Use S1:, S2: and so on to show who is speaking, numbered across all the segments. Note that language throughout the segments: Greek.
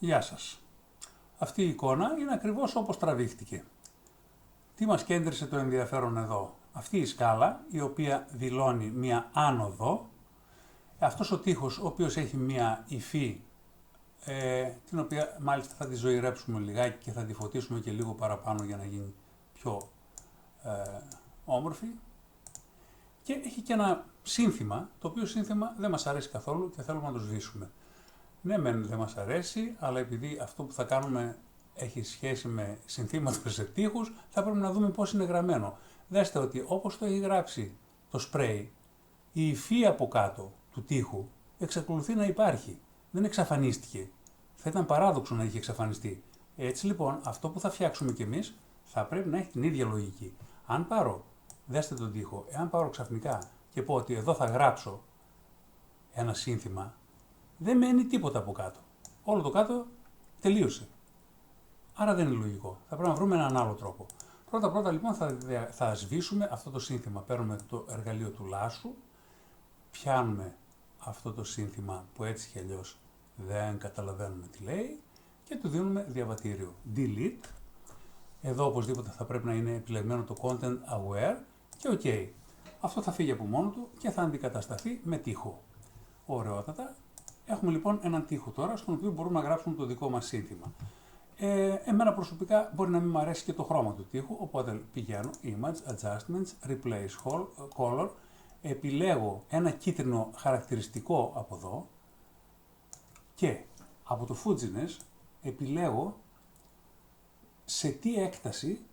S1: Γεια σας. Αυτή η εικόνα είναι ακριβώς όπως τραβήχτηκε. Τι μας κέντρισε το ενδιαφέρον εδώ? Αυτή η σκάλα, η οποία δηλώνει μία άνοδο, αυτός ο τοίχος, ο οποίος έχει μία υφή, την οποία μάλιστα θα τη ζωηρέψουμε λιγάκι και θα τη φωτίσουμε και λίγο παραπάνω για να γίνει πιο όμορφη. Και έχει και ένα σύνθημα, το οποίο σύνθημα δεν μας αρέσει καθόλου και θέλουμε να το σβήσουμε. Ναι, μεν δεν μας αρέσει, αλλά επειδή αυτό που θα κάνουμε έχει σχέση με συνθήματα σε τοίχους, θα πρέπει να δούμε πώς είναι γραμμένο. Δέστε ότι όπως το έχει γράψει το σπρέι, η υφή από κάτω του τοίχου εξακολουθεί να υπάρχει. Δεν εξαφανίστηκε. Θα ήταν παράδοξο να είχε εξαφανιστεί. Έτσι λοιπόν, αυτό που θα φτιάξουμε κι εμείς θα πρέπει να έχει την ίδια λογική. Αν πάρω, δέστε τον τοίχο, εάν πάρω ξαφνικά και πω ότι εδώ θα γράψω ένα σύνθημα, δεν μένει τίποτα από κάτω. Όλο το κάτω τελείωσε. Άρα δεν είναι λογικό. Θα πρέπει να βρούμε έναν άλλο τρόπο. Πρώτα λοιπόν θα σβήσουμε αυτό το σύνθημα. Παίρνουμε το εργαλείο του λάσου, πιάνουμε αυτό το σύνθημα που έτσι κι αλλιώς δεν καταλαβαίνουμε τι λέει και του δίνουμε διαβατήριο. Delete. Εδώ οπωσδήποτε θα πρέπει να είναι επιλεγμένο το Content Aware και OK. Αυτό θα φύγει από μόνο του και θα αντικατασταθεί με τοίχο. Ωραιότατα. Έχουμε λοιπόν έναν τοίχο τώρα, στον οποίο μπορούμε να γράψουμε το δικό μας σύνθημα. Εμένα προσωπικά μπορεί να μην μου αρέσει και το χρώμα του τοίχου, οπότε πηγαίνω Image, Adjustments, Replace Color, επιλέγω ένα κίτρινο χαρακτηριστικό από εδώ και από το Fuzziness επιλέγω σε τι έκταση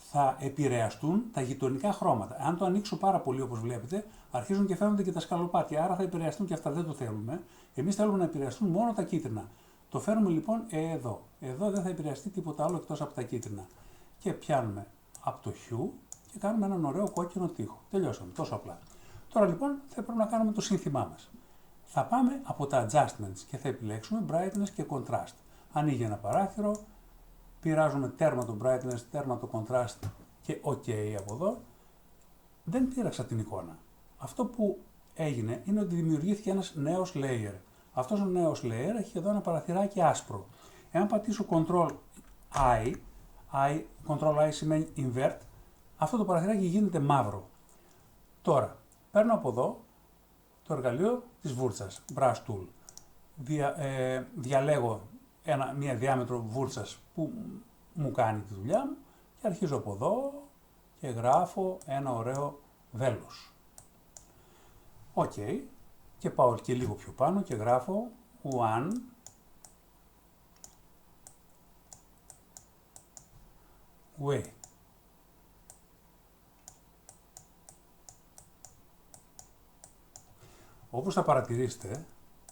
S1: θα επηρεαστούν τα γειτονικά χρώματα. Αν το ανοίξω πάρα πολύ όπως βλέπετε, αρχίζουν και φαίνονται και τα σκαλοπάτια, άρα θα επηρεαστούν και αυτά, δεν το θέλουμε. Εμείς θέλουμε να επηρεαστούν μόνο τα κίτρινα. Το φέρνουμε λοιπόν εδώ. Εδώ δεν θα επηρεαστεί τίποτα άλλο εκτός από τα κίτρινα. Και πιάνουμε από το Hue και κάνουμε έναν ωραίο κόκκινο τοίχο. Τελειώσαμε, τόσο απλά. Τώρα λοιπόν θα πρέπει να κάνουμε το σύνθημά μας. Θα πάμε από τα Adjustments και θα επιλέξουμε Brightness και Contrast. Ανοίγει ένα παράθυρο, πειράζουμε τέρμα το Brightness, τέρμα το Contrast και OK από εδώ. Δεν πείραξα την εικόνα. Αυτό που έγινε είναι ότι δημιουργήθηκε ένας νέος layer. Αυτός ο νέος layer έχει εδώ ένα παραθυράκι άσπρο. Εάν πατήσω Ctrl I σημαίνει invert, αυτό το παραθυράκι γίνεται μαύρο. Τώρα, παίρνω από εδώ το εργαλείο της βούρτσας, Brush Tool. Διαλέγω μία διάμετρο βούρτσας που μου κάνει τη δουλειά μου και αρχίζω από εδώ και γράφω ένα ωραίο βέλος. OK. Και πάω και λίγο πιο πάνω και γράφω one way. Όπως θα παρατηρήσετε,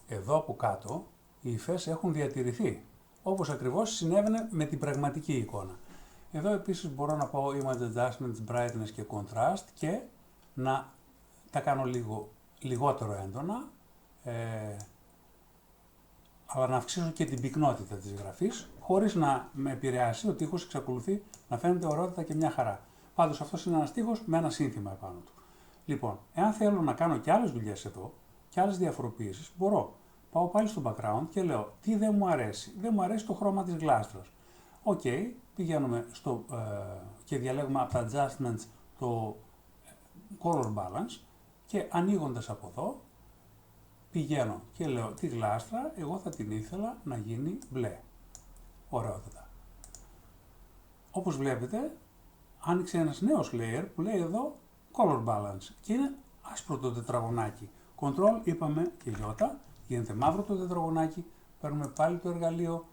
S1: εδώ από κάτω οι υφές έχουν διατηρηθεί, όπως ακριβώς συνέβαινε με την πραγματική εικόνα. Εδώ επίσης μπορώ να πάω Image Adjustments, Brightness και Contrast και να τα κάνω λιγότερο έντονα, αλλά να αυξήσω και την πυκνότητα της γραφής, χωρίς να με επηρεάσει, ο τοίχος εξακολουθεί να φαίνεται ωραιότητα και μια χαρά. Πάντως αυτός είναι ένας τοίχος με ένα σύνθημα επάνω του. Λοιπόν, εάν θέλω να κάνω και άλλες δουλειές εδώ, και άλλες διαφοροποιήσεις, μπορώ. Πάω πάλι στο background και λέω τι δεν μου αρέσει. Δεν μου αρέσει το χρώμα της γλάστρας. OK, πηγαίνουμε και διαλέγουμε από τα adjustments το color balance και ανοίγοντας από εδώ, πηγαίνω και λέω τη γλάστρα, εγώ θα την ήθελα να γίνει μπλε. Ωραιότατα. Όπως βλέπετε, άνοιξε ένας νέος layer που λέει εδώ color balance και είναι άσπρο το τετραγωνάκι. Control είπαμε και J, γίνεται μαύρο το τετραγωνάκι, παίρνουμε πάλι το εργαλείο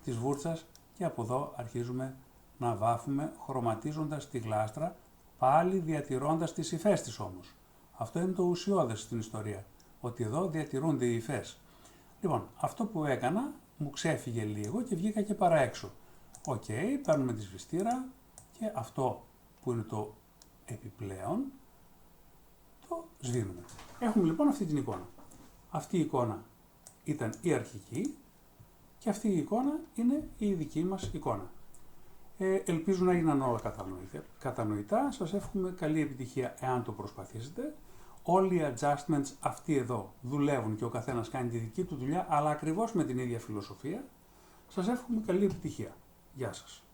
S1: της βούρτσας και από εδώ αρχίζουμε να βάφουμε χρωματίζοντας τη γλάστρα, πάλι διατηρώντας τις υφές της όμως. Αυτό είναι το ουσιώδες στην ιστορία, ότι εδώ διατηρούνται οι υφές. Λοιπόν, αυτό που έκανα μου ξέφυγε λίγο και βγήκα και παρά έξω. OK, παίρνουμε τη σβηστήρα και αυτό που είναι το επιπλέον το σβήνουμε. Έχουμε λοιπόν αυτή την εικόνα. Αυτή η εικόνα ήταν η αρχική και αυτή η εικόνα είναι η δική μας εικόνα. Ελπίζω να έγιναν όλα κατανοητά. Σας εύχομαι καλή επιτυχία εάν το προσπαθήσετε. όλοι οι adjustments αυτοί εδώ δουλεύουν και ο καθένας κάνει τη δική του δουλειά, αλλά ακριβώς με την ίδια φιλοσοφία. Σας εύχομαι καλή επιτυχία. Γεια σας.